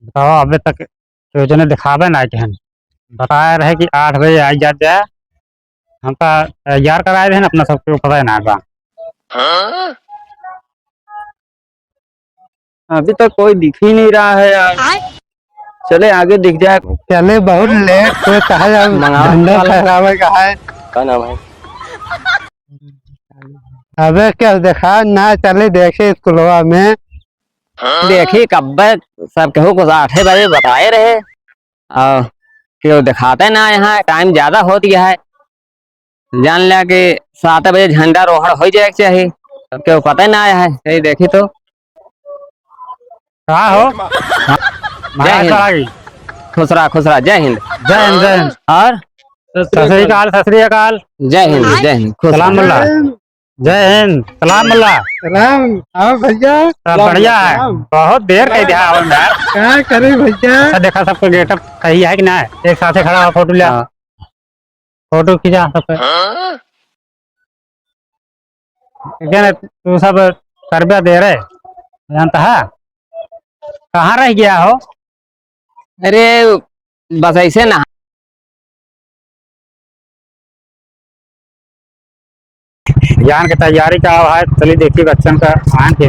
बताओ अबे तक योजना दिखावे ना केहन बताए रहे कि 8 बजे आई जा जाए। हमका तैयार कराए रहे ना अपना सबके पता है ना बा। अभी तक कोई दिख ही नहीं रहा है यार। चले आगे दिख जाए। चले बहुत लेट तो कहा मंगाओ ठहरावे का है। क्या नाम है? अबे क्या देखा ना चले देखे स्कूलवा में। देखिए कब सब केहू को 8 बजे बताए रहे और क्यों दिखाते ना, यहाँ टाइम ज्यादा हो गया है। जान लिया कि 7 बजे झंडा रोहड़ हो जाए चाहिए, सब केहू पता ना आया है। कहीं देखी तो कहा हो जय हिंद। खुसरा खुसरा, जय हिंद। जय हिंद जय हिंद और सत श्री अकाल सत श्री अकाल। जय हिंद जय हिंद। सलाम मुल्ला। जय हिंद सलाम मुल्ला। सलाम। आओ भैया। सब बढ़िया है। बहुत देर कह दिया यार। क्या करे भैया? देखा सबको गेटअप सही है कि ना है। एक साथ खड़ा हो फोटो लिया, फोटो खींचा सबके। तू सब करबे दे रहे जानता है। कहाँ रह गया हो? अरे बस ऐसे ना ज्ञान की तैयारी का है। चलिए देखिए बच्चन का आन के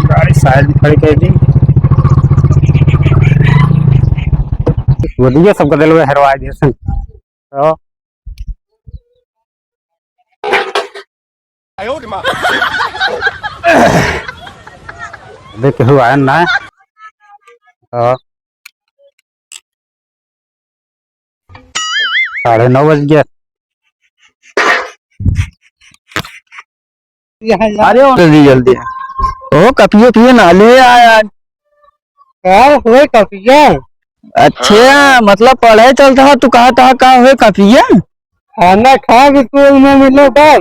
गाड़ी साइड में खड़ी कर दी। वो सबको दिल में हरवा दिए तो देख हुआ है ना। तो 9:30 बज गया। अरे जल्दी जल्दी ओ कपियो पिए नाले यार। हुए कपिया? अच्छा मतलब पढ़े चलता है, तू कहा था का हुए कपिया? खाना खा के स्कूल में मिलो बस।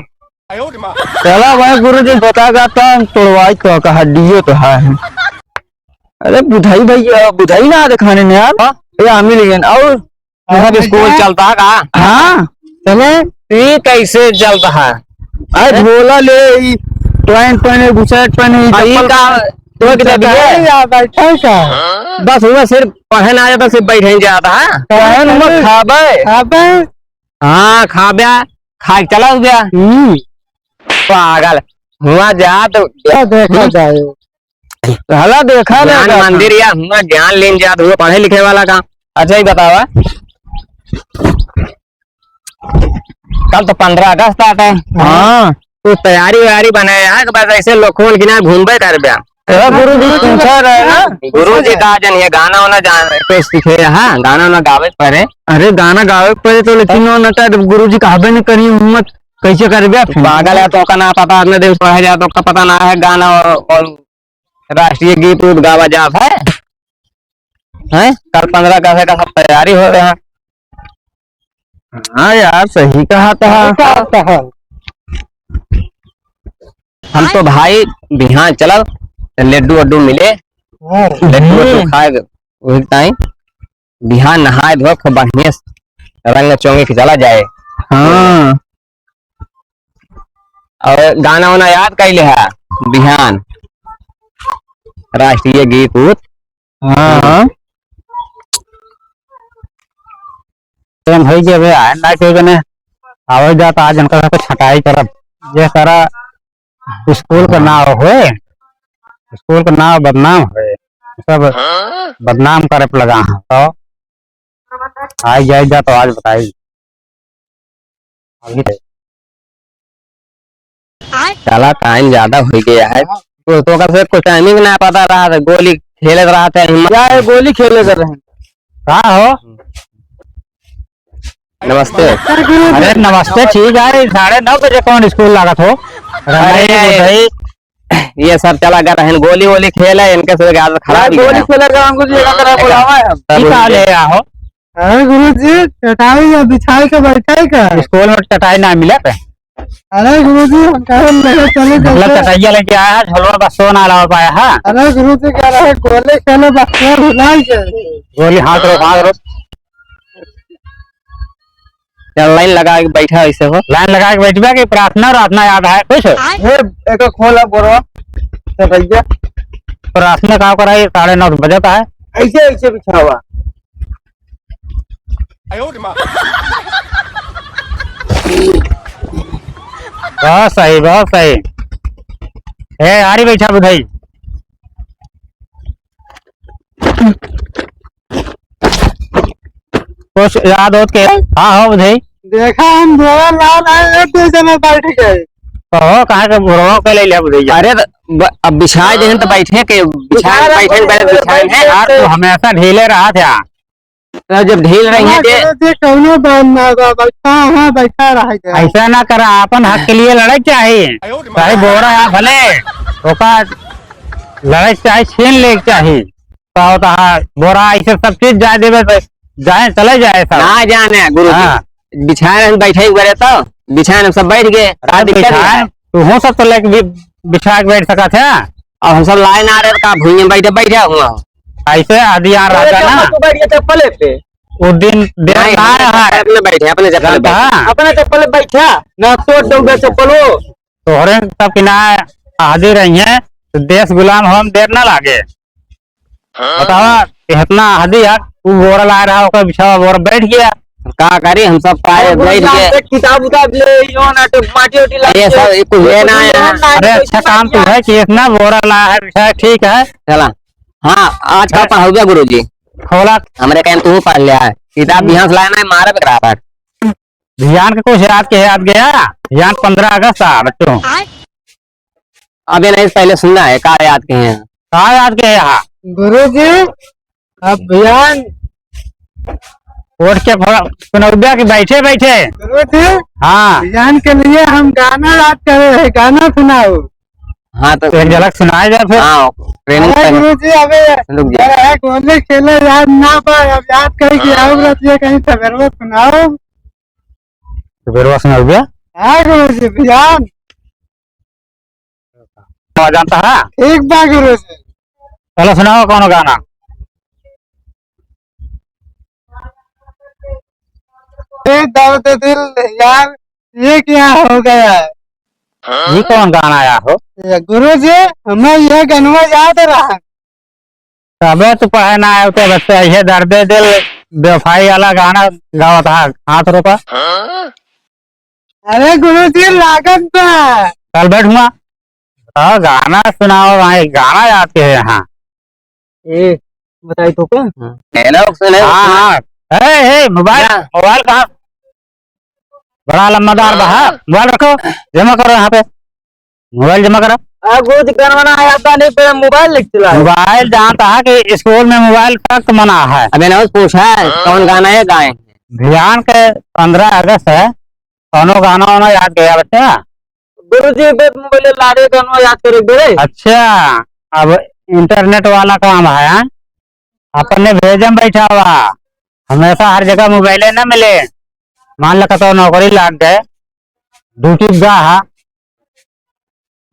चला भाई गुरु जी बतागा तो तोड़वाई तो का हड्डियों तो है। अरे बुधाई भैया बुधाई ना दिखाने ने यार। ये आमी लेकिन और स्कूल चलता है का? हाँ चले। ये कैसे चलता है? अरे बोला ले पैंट पहने बुशर्ट पहने चप्पल का तो बैठा का बस हुआ सिर्फ पढ़े ना जाता, सिर्फ बैठे ही जाता है। पहन खाबे खाबे। हाँ खाबे खा चला गया। पागल हुआ जा तो देखा जाए। हला देखा ज्ञान मंदिर या हुआ ज्ञान लेन जात हुआ पढ़े लिखे वाला का। अच्छा ही बतावा कल तो 15 अगस्त आता है। हाँ तो तैयारी वैयारी बनाया है कि बस ऐसे लोगों की घूमबे कर बया। गुरु जी पूछा रहे ना, गुरु जी का जन ये गाना वाना जान पे सीखे हाँ गाना वाना गावे पड़े। अरे गाना गावे पड़े तो लेकिन वो नटा गुरु जी कहबे नहीं करी हिम्मत कैसे कर बया। पागल है तो का ना पता अपने देश पढ़ा जाए तो का पता ना है गाना और राष्ट्रीय गीत उत गावा जाता है। कल 15 अगस्त का सब तैयारी हो रहा है। हाँ यार सही कहा था। हम तो भाई बिहान चला लड्डू वड्डू मिले, लड्डू वड्डू खाए वही टाइम बिहान नहाए धो खूब बढ़िया रंग चौंगे के चला जाए। हाँ और गाना वाना याद कैले है बिहान राष्ट्रीय गीत उत। हाँ भाई के वे आए ना के जने आवे जाता आज जनका सब छटाई करब ये सारा स्कूल का नाम होए, स्कूल का नाम बदनाम होए, सब बदनाम करे पे लगा है। तो आई जाए जा तो आज बताई चला टाइम ज्यादा हो गया है तो का कोई टाइमिंग ना पता रहा था। गोली खेले रहा था क्या गोली खेले कर रहे हैं। कहा हो? नमस्ते। अरे नमस्ते ठीक है। 9:30 बजे कौन स्कूल लागत हो? अरे ये सब चला कर रहे हैं गोली वोली खेले इनके से खराब गोली खेले हमको बुलावा हो। अरे गुरु जी चटाई या बिछाई का बैठाई का स्कूल में चटाई ना मिले पे। अरे गुरु जी हम चले मतलब चटाइया लेके आया है झोलवा बस सो ना ला पाया है। अरे गुरु जी कह रहे गोले खेले बस गोली हाथ रो लाइन लगा के बैठा ऐसे हो। लाइन लगा के बैठबा की प्रार्थना याद है कुछ? एक खोला बोरो तो भैया तो रात में काम कराई 9:30 बजे का है। ऐसे ऐसे बिछा हुआ। बहुत सही बहुत सही। ए आरी बैठा बुधाई। कुछ याद हो के? हाँ हो बुधाई। देखा हम बोरा लाल आए एक दूसरे में बैठ गए। तो हो कहाँ के बुढ़वा के ले लिया बुधाई? अरे अब बिछाए दे तो बैठे के बिछाए बैठे बिछाए हैं यार तू हमेशा ढीले रहा था। तो जब ढील रही है गुरुजी कौनो बनना बैठा है बैठा रह गया। ऐसा ना करा, अपन हक के लिए लड़ाई चाहिए। चाहे बोरा या भले ओका लड़ाई चाहे छीन ले चाहिए। तो होता है बोरा ऐसे सब चीज जाए देवे तो जाए चले जाए सब। ना जाने गुरु हाँ। बिछाए रहे बैठे हुए तो बिछाए हम सब बैठ गए। रात बिछाए तू हो सब तो लेके बिछा के बैठ सका था। और हम सब लाए ना रहे का भूइया बैठे बैठे हुआ ऐसे आदि यहाँ रहता ना बैठिए चप्पल पे उस दिन देर ना है अपने बैठे अपने चप्पल पे हाँ। अपने चप्पल पे बैठा ना तोड़ दो चप्पल हो तोहरे सब किनारे आदि रही है तो देश गुलाम हम देर ना लागे। बतावा इतना आदि यार तू बोरा ला रहा होकर बिछावा बोरा बैठ गया। का करे हम सब पाए बैठ गए किताब उताब ले यो ना तो माटी उटी ला ये सब कुछ लेना है। अरे अच्छा काम तो है कि इतना बोरा ला है बिछाया ठीक है। चला हाँ आज का पढ़ा गया गुरु जी खोला हमारे कहीं तू पढ़ लिया है किताब बिहार से लाना है मारे पे करा ध्यान के कुछ याद गया। ध्यान 15 अगस्त था बच्चों। अभी नहीं पहले सुनना है का याद के हैं कहा याद के यहाँ गुरुजी अभियान उठ के सुनौबिया के बैठे बैठे। गुरुजी हाँ अभियान के लिए हम गाना याद कर रहे हैं। गाना सुनाओ। हाँ तो एक झलक सुनाए जाए फिर। हाँ ट्रेनिंग अरे गुरुजी अबे रुक जा यार गोले खेले याद ना पाए अब याद करके आओ रतिया कहीं सवेरे सुनाओ। तो फिर वो सुनौबिया हाँ गुरुजी अभियान जानता है। ठीक बा गुरुजी। चलो सुनाओ कौन गाना। दर्द दिल यार ये क्या हो गया है? ये कौन गाना आया हो? गुरुजी हमें यह गाना याद रहा। तबे तो पढ़े ना आए तो बच्चे ये दर्द दिल बेवफाई वाला गाना गावा था। हाथ रोका अरे गुरुजी लागत बा। कल बैठूंगा गाना सुनाओ भाई गाना याद के है यहाँ। बताई तो क्या हेलो सुने हाँ हाँ मोबाइल मोबाइल कहाँ बड़ा लंबादार बहा मोबाइल रखो जमा करो यहाँ पे मोबाइल जमा करो। गुरु करवाना है आता नहीं पे मोबाइल लिख चला मोबाइल जानता है कि स्कूल में मोबाइल सख्त मना है। अबे ना पूछा है कौन गाना है गाए ध्यान के 15 अगस्त है कौनो गाना वाना याद गया बच्चा। गुरु जी मोबाइल लारे गाना याद करे बेरे। अच्छा अब इंटरनेट वाला काम है हाँ? अपने भेजम बैठा हुआ हमेशा हर जगह मोबाइल न मिले। मान लो तो नौकरी लाग गए ड्यूटी जा है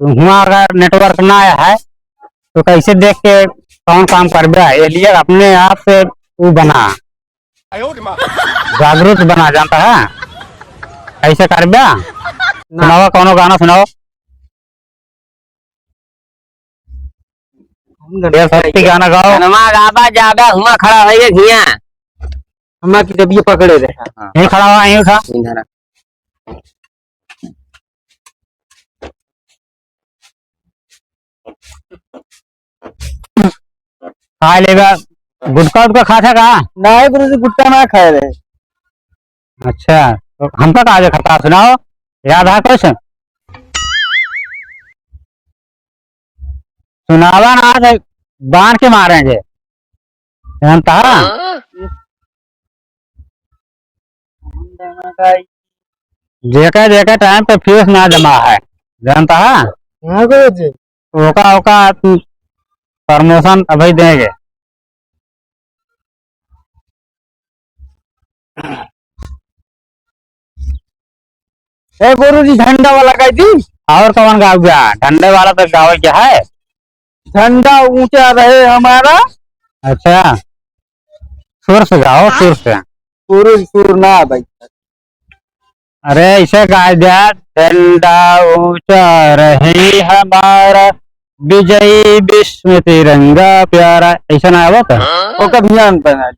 हुआ अगर नेटवर्क ना आया है तो कैसे देख के कौन काम कर बे इसलिए अपने आप से वो बना जागरूक बना जानता है ऐसे कर बे। सुनाओ कौनो गाना सुनाओ। गाना गाओ गाबा जाबा हुआ खड़ा हो गया घिया हमारा की जब ये पकड़े रहे यहीं खड़ा हुआ यहीं उठा। खा लेगा गुटखा उटका खाता का? नहीं गुरुजी गुटका ना खाए रहे। अच्छा तो हमका कहा खाता सुनाओ याद है कुछ सुनावा ना तो बांध के मारेंगे जानता है। जेका जेका टाइम पे फीस ना जमा है जानता है। हाँ गुरुजी ओका ओका प्रमोशन अभी देंगे। ए गुरुजी झंडा वाला कह दी। और कौन गाँव गया ठंडे वाला तो गाँव क्या है। झंडा ऊंचा रहे हमारा। अच्छा सुर से गाओ सुर से। गुरु सुर ना भाई। अरे ऐसे गा दिया झंडा ऊंचा रहे हमारा विजयी विश्व तिरंगा प्यारा, ऐसा ना आवा था वो कभी पर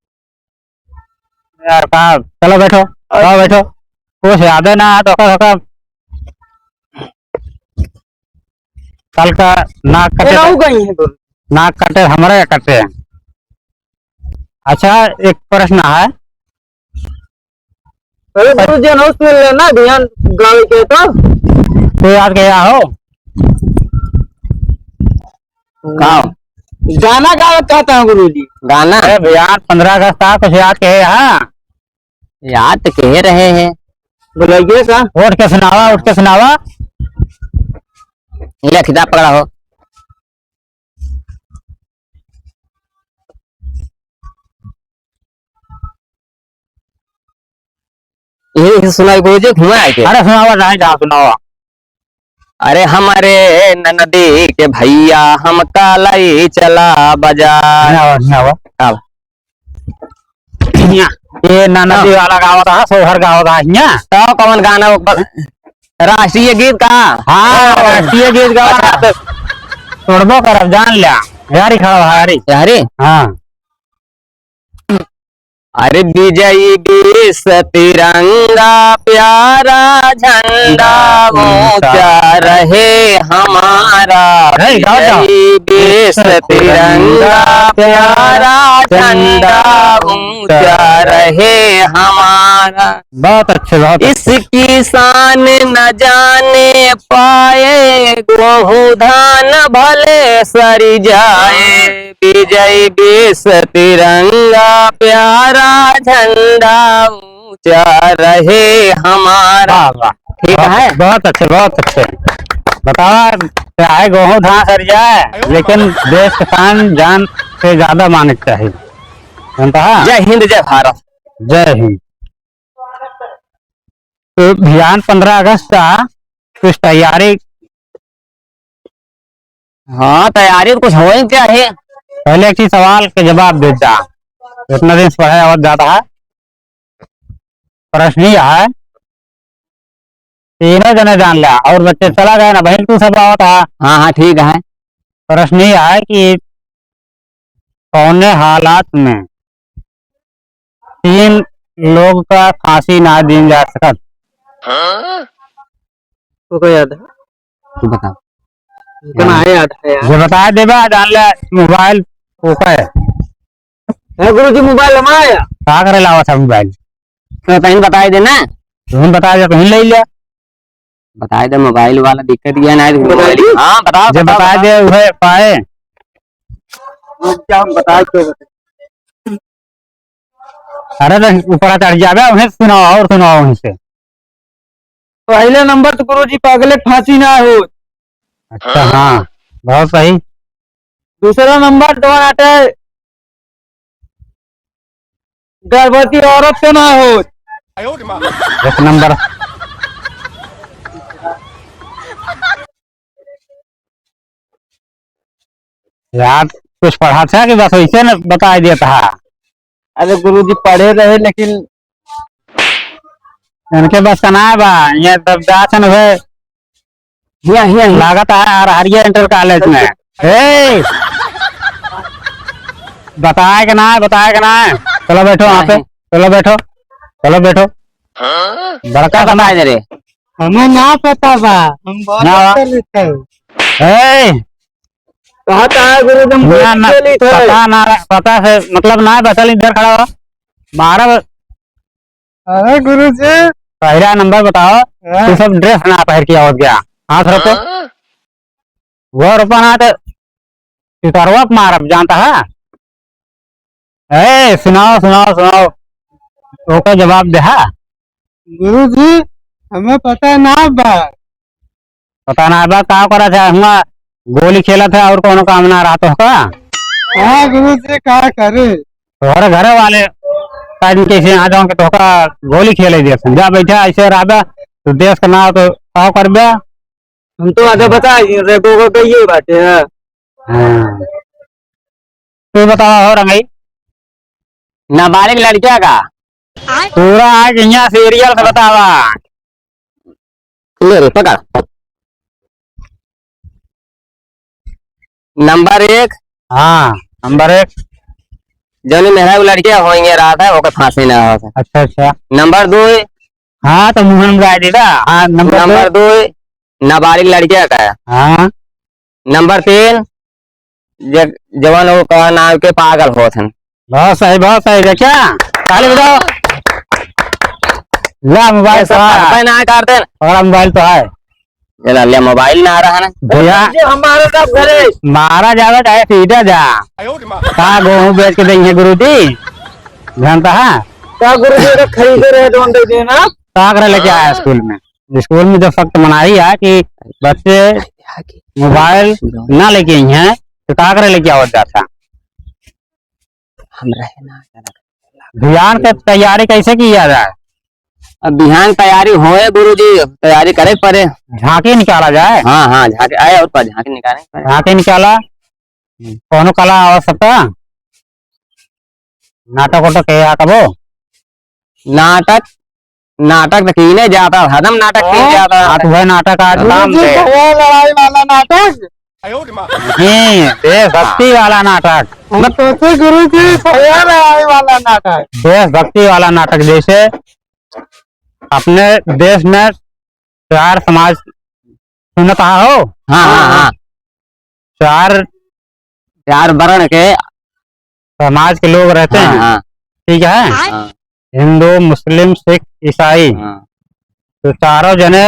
यार का। चलो बैठो, आओ बैठो। कुछ याद है ना तो का कल का नाक कटे, गई है गुरु। नाक कटे हमारे कटे हैं। अच्छा एक प्रश्न है, अरे गुरु जी नोट मिल लेना ध्यान गाँव के तो याद गया हो गाओ गाना गाना चाहता हूँ गुरु जी। गाना। अरे भैया 15 अगस्त था, कुछ याद कहे। हाँ याद तो कह रहे हैं। बुलाइए का उठ के सुनावा, उठ के सुनावा। ये किताब पकड़ा हो। ये सुनाई गुरु जी घुमा है क्या? अरे सुनावा, नहीं जहाँ सुनावा। अरे हमारे नदी के भैया हम कालाई चला बाजार। सुनावा। अब ये नदी वाला गाँव था, सोहर गाँव था यहाँ। तो कौन गाना राष्ट्रीय गीत का? हाँ राष्ट्रीय गीत गावा तो तोड़बो कर जान लिया यारी खड़ा यारी। यारे हाँ अरे विजयी विश्व तिरंगा प्यारा झंडा ऊंचा रहे हमारा। नहीं, गाओ, गाओ। विजयी विश्व तिरंगा प्यारा झंडा ऊंचा रहे हमारा। बहुत अच्छे, बहुत अच्छे। इसकी शान न जाने पाए गेहूं धान भले सरी जाए। विजय विश्व तिरंगा प्यारा झंडा ऊंचा रहे हमारा। वाह वाह, ठीक है। बहुत अच्छे, बहुत अच्छे। बतावा चाहे गेहूं धान सर जाए लेकिन देश किसान जान से ज्यादा माने चाहिए, जानता है। जय हिंद जय भारत। जय हिंद। तो अभियान 15 अगस्त का कुछ तैयारी? हाँ तैयारी तो कुछ हो ही क्या है। पहले एक चीज सवाल के जवाब देता, इतना दिन से पढ़ाया और ज्यादा है। प्रश्न यह है, तीनों जने जान लिया और बच्चे चला गए ना, बहन तू सब आओ था। हाँ हाँ ठीक है। प्रश्न यह है कि कौने हालात में 3 लोग का फांसी ना दी जा सकत? तो को याद है तू बता। इतना है याद है यार। ये बता देबा जान ले मोबाइल ऊपर है गुरु जी मोबाइल हमारा का करे लावा था मोबाइल। तो तैन बताए दे ना। तुम बता दे तुम ले लिया। बताए दे मोबाइल वाला दिक्कत ये ना। मोबाइल? हाँ बताओ जो बता दे वह पाए। क्या हम बता क्यों अरे तो ऊपर चढ़ जावे, उन्हें सुनाओ और सुनाओ वहीं से। पहले नंबर तो गुरु जी पगले फांसी ना हो। अच्छा हाँ बहुत सही। दूसरा नंबर तो आता है गर्भवती औरत से ना हो। एक नंबर यार कुछ पढ़ा था कि बस वैसे न बता दिया था। अरे गुरु जी पढ़े रहे लेकिन इनके बस का ना है बा, ये तब जाचन हुए लागत है और हरिया इंटर कॉलेज में। ए बताए कि ना है, बताए कि ना है। चलो बैठो वहाँ पे, चलो बैठो, चलो बैठो। बड़का का बताए दे रे। हमें ना पता बा, हम ना बा। बहुत लिखते हैं। ए कहता है गुरु जी हम ना ना बहुत लिखते हैं। पता ना पता से मतलब ना है, बचल इधर खड़ा हो 12। अरे गुरु जी पहला नंबर बताओ। तू सब ड्रेस ना पहन के आओ गया, हाथ रखो। वो रुपा ना तो सितारवा मारब, जानता है। ए सुनाओ सुनाओ सुनाओ, ओका जवाब दे। हाँ गुरु जी हमें पता ना बा। पता ना बा का करा था, हुआ गोली खेला था और कोनो काम ना रहा तो का। हाँ गुरु जी क्या करे। तोहरे घर वाले शायद कैसे आ जाओ कि तो का गोली खेले दे जा बैठा ऐसे रहा तो देश का ना तो का कर बे। हम तो आगे बताइए रेगो को कहिए बाटे है। हाँ। तू बताओ हो रंगई नाबालिग लड़किया का पूरा आज यहाँ सीरियल से बतावा। ले रे पकड़। नंबर 1 हाँ नंबर 1। जौनी मेहरा लड़कियां होंगे रात है ओकर फांसी ना हो। अच्छा अच्छा। नंबर 2 हाँ तो मुहन में गाय दीदा। हाँ नंबर 2 नाबालिग लड़कियां का है। हाँ नंबर 3 जवान लोग का नाम के पागल होते हैं। बहुत सही देखा। ताली बजाओ। ला मोबाइल तो है। ना करते हैं और मोबाइल तो है। चला ले मोबाइल ना आ रहा है ना भैया हमारे सब घरे मारा जावे चाहे सीधा जा। कहा गेहूं बेच के देंगे गुरु जी जानता है। क्या गुरु जी खरीदे रहे तो दे देना। काकरा लेके आया स्कूल में। स्कूल में जो सख्त मनाही है कि बच्चे मोबाइल ना लेके आई हैं तो काकरा लेके आवत जाता। ध्यान की तैयारी कैसे किया जाए। अब बिहान तैयारी होए गुरु जी तैयारी करे पड़े। झांकी निकाला जाए। हाँ हाँ झांकी आए और पर झांकी निकाले पड़े। झांकी निकाला कौन कला आवश्यकता नाटक वाटक के कबो नाटक नाटक तो कीने जाता हदम नाटक कीने जाता। हाँ तो वह नाटक आज काम से लड़ाई वाला नाटक। देशभक्ति वाला नाटक। तो गुरु जी लड़ाई वाला नाटक। देशभक्ति वाला नाटक जैसे अपने देश में चार समाज सुनता हो। हाँ हाँ हाँ चार चार वर्ण के समाज के लोग रहते हाँ हैं। हाँ ठीक है हाँ हिंदू मुस्लिम सिख ईसाई। हाँ तो चारों जने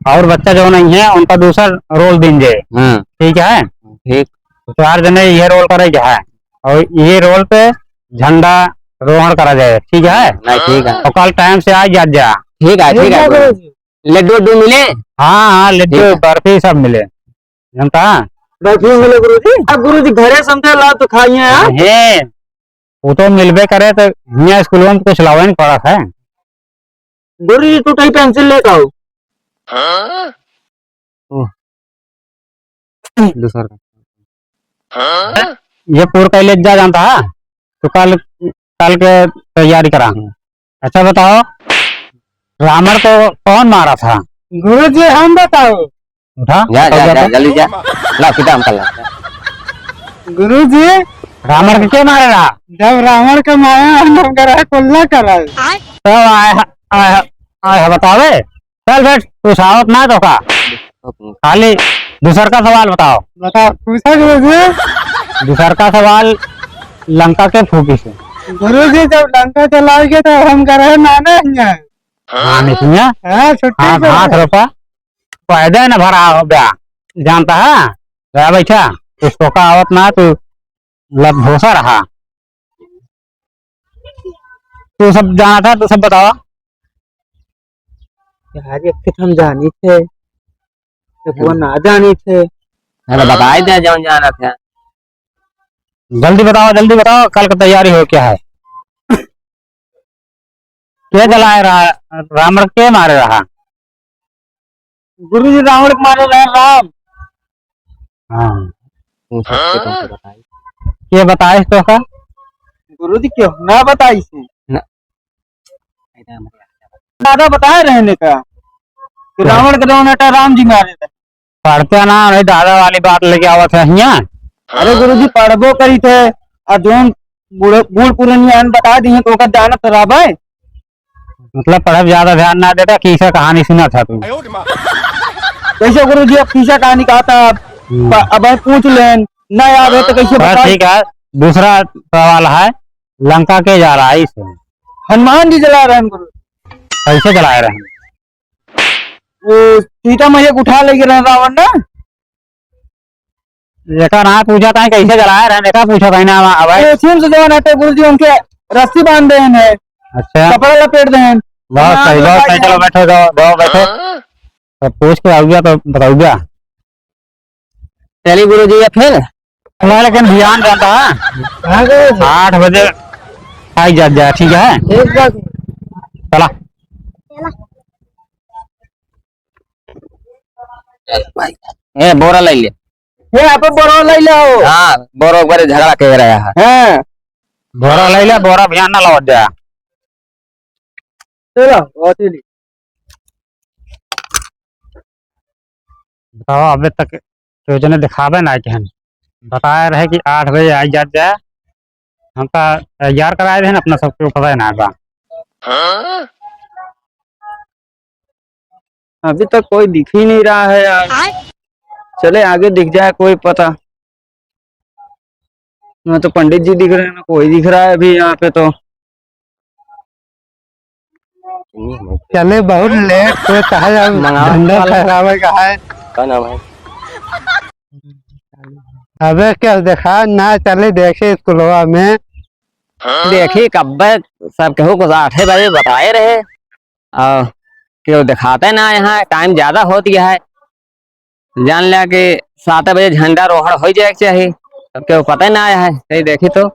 और बच्चा जो नहीं है उनका दूसरा रोल दीजिए। ठीक है ठीक तो चार जने ये रोल करेगा है और ये रोल पे झंडा रोहण करा जाए। ठीक है नहीं ठीक है तो कल टाइम से आज जा। ठीक है ठीक है गुरु जी। लड्डू उड्डू मिले। हाँ हाँ लड्डू बर्फी सब मिले जानता बर्फी मिले गुरु जी। अब गुरु जी घरे समझे ला तो खाइए है। वो तो मिलबे करे तो यहाँ स्कूल में कुछ लावे नहीं पड़ा है। गुरु जी टूटी पेंसिल लेकर आओ। दूसरा ये पूरा कैले जा जानता है तो कल कल के तैयारी करा। अच्छा बताओ रावण को कौन मारा था। गुरु जी हम बताओ। उठा जा जा जा जल्दी जा ला किताब कर ला। गुरु जी रावण के क्या मारे रहा। जब रावण का माया हम करा कुल्ला करा तो आए बतावे चल बैठ तू सावत ना तो का खाली दूसर का सवाल बताओ। बता पूछा गुरु जी। दूसर का सवाल लंका के फूकी से। गुरु जी जब लंका चलाओगे तो हम करे नाना यहाँ। हाँ नहीं हाँ छुट्टी हाँ पे। 8 रुपया पैदा न भरा हो गया जानता है रह बैठा उसको का आवत ना तू लभोसा रहा। तू सब जाना था तो सब बताओ। यार हम जानी थे तो वो ना जानी थे। अरे बताई दे जौन जाना था। जल्दी बताओ कल का तैयारी हो क्या है। क्या जलाए रहा रावण के मारे रहा। गुरु जी रावण को मारे रहे राम। हाँ ये बताए तो का गुरु जी क्यों ना बताई से दादा बताए रहने का कि रावण के रोनेटा राम जी मारे थे। पढ़ते ना नहीं दादा वाली बात लेके आवत है यहाँ। अरे गुरु जी पढ़बो करी थे और जोन बूढ़ पुरानी बता दी है तो जाना तो राब है। मतलब पढ़ब ज्यादा ध्यान ना देता किसा कहानी सुना था तू। कैसे गुरु जी अब किसा कहानी कहा था अब पूछ लें न याद है तो कैसे बता। ठीक है दूसरा सवाल है लंका के जा रहा है इसे हनुमान जी जला रहे हैं गुरु। कैसे जलाए रहे वो सीता मैया को उठा लेके रहे रावण ना। देखा ना पूछा था कैसे जलाए रहे देखा पूछा था ना अब से जवान आते गुरु जी उनके रस्सी बांध दे हैं। अच्छा कपड़ा लपेट दे हैं। बहुत सही चलो बैठो दो बैठो तो पूछ के आऊगा तो बताऊगा। चलिए गुरु जी फिर लेकिन ध्यान रहता है 8 बजे आई जा ठीक है चला। ए बोरा ले ले। आप बोरा ले लो। हाँ बोरा एक बार झगड़ा कह रहा है। हाँ बोरा ले ले बोरा ध्यान ना लौट जा। चलो बताओ अबे तक योजना दिखावे ना कि बताए रहे कि 8 बजे आई जाए। हम तो तैयार कराए रहे ना अपना सबके पता है ना बा। अभी तक कोई दिख ही नहीं रहा है यार। चले आगे दिख जाए कोई पता। ना तो पंडित जी दिख रहे हैं ना कोई दिख रहा है अभी यहाँ पे तो। चले बहुत लेट तो चाहे झंडा फहरावे का है। क्या नाम है? अबे क्या देखा ना चले देखे स्कूलवा में। देखी कब सब केहू को 8 बजे बताए रहे और क्यों दिखाते ना, यहाँ टाइम ज्यादा हो गया है। जान लिया कि 7 बजे झंडा रोहड़ हो जाए चाहिए, अब क्यों पता ना आया है। सही देखी तो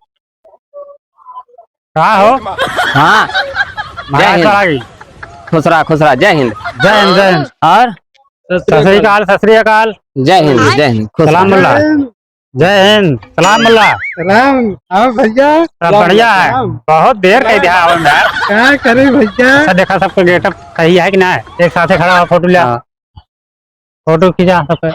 कहा हो हाँ। जय महाराज हिंद। आ गई। खुसरा खुसरा, जय हिंद। जय हिंद जय हिंद। और सत श्री अकाल सत श्री अकाल। जय हिंद जय हिंद। सलाम मुल्ला। जय हिंद सलाम मुल्ला। सलाम। आओ भैया। सब बढ़िया है। बहुत देर कर दिया आओ यार। क्या करे भैया। अच्छा देखा सबको गेटअप सही है कि ना है? एक साथ खड़ा हो फोटो लिया। फोटो खींचा सबके।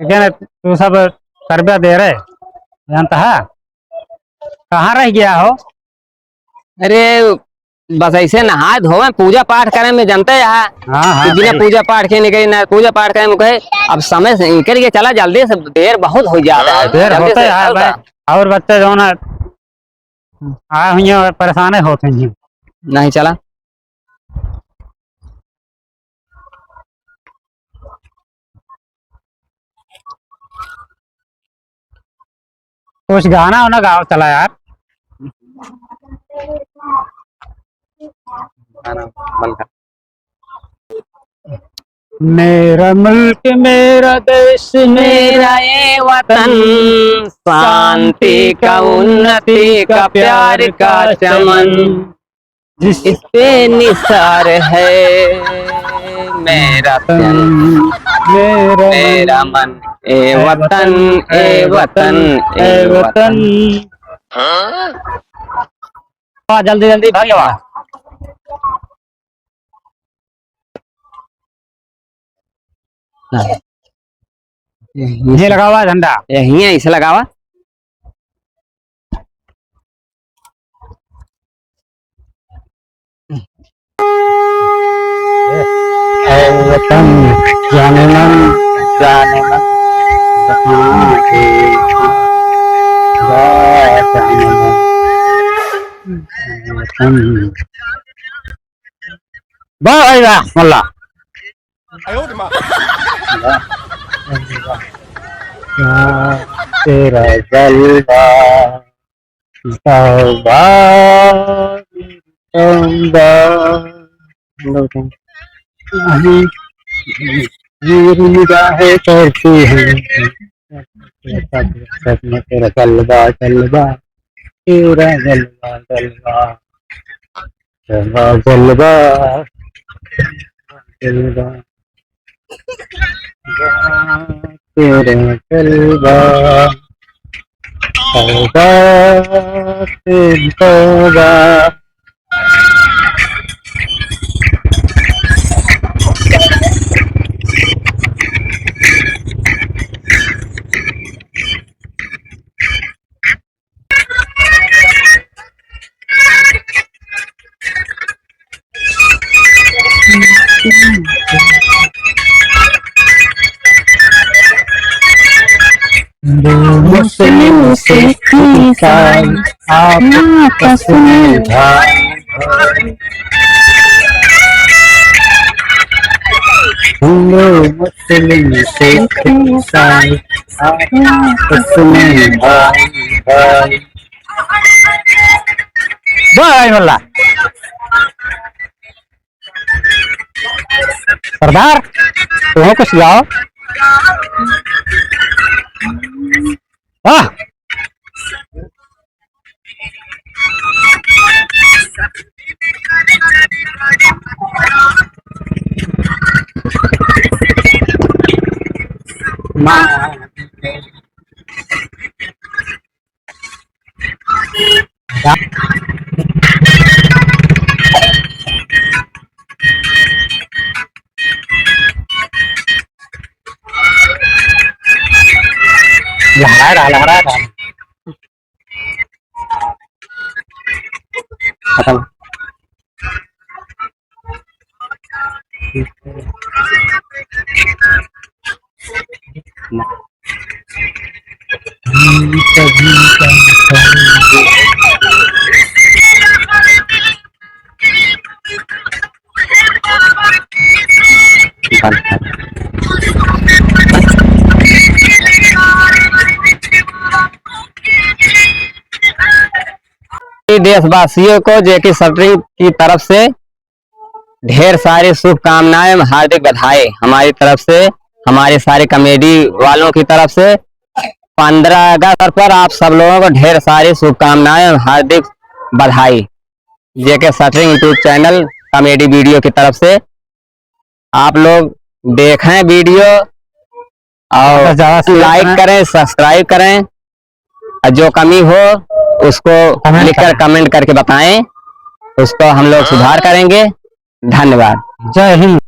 क्या तू सब करबा दे रहे जानता है? कहाँ रह गया हो? अरे बस ऐसे नहा धोवे पूजा पाठ करे में जानते हैं हाँ हाँ बिना सही। पूजा पाठ के निकले ना, पूजा पाठ करे में कहे अब समय से निकल के चला जल्दी से, देर बहुत हो जाता है। देर जल्दी होता से है भाई। और बच्चे जो ना आए हुए हैं परेशान होते हैं। नहीं चला। कुछ गाना वाना गाओ चला यार। मेरा मुल्क मेरा देश मेरा ये वतन शांति का, उन्नति का, प्यार का चमन, जिस इस पे निसार है मेरा तन, मेरा मन। ए वतन ए वतन ए वतन। जल्दी जल्दी भागे वाह। ये लगा हुआ है झंडा। यही है, इसे लगावा। वतन जाने मन जाने मन जहाँ जाने मन वतन। वाह भाई वाह मुल्ला। तेरा जलवा तौबा तौबा। मेरी निगाहें कैसी हैं तेरा जलवा जलवा तेरा जलवा जलवा जलवा जलवा जलवा तेरा जलवा तौबा तेरी तौबा। मुस्लिम सिख ईसाई आपस में भाई हिंदू मुस्लिम सिख ईसाई आपस में भाई भाई। भाई मल्ला सरदार तुम कुछ गाओ। वाह लहरा रहा खत्म। देशवासियों को जेके सटरिंग की तरफ से ढेर सारी शुभकामनाएं, हार्दिक बधाई हमारी तरफ से, हमारे सारे कॉमेडी वालों की तरफ से। 15 अगस्त पर आप सब लोगों को ढेर सारी शुभकामनाएं, हार्दिक बधाई JK shuttering YouTube channel comedy video की तरफ से। आप लोग देखें वीडियो और ज़्यादा से लाइक करें, सब्सक्राइब करें, और जो कमी हो उसको लिखकर कमेंट करके बताएं, उसको हम लोग सुधार करेंगे। धन्यवाद। जय हिंद।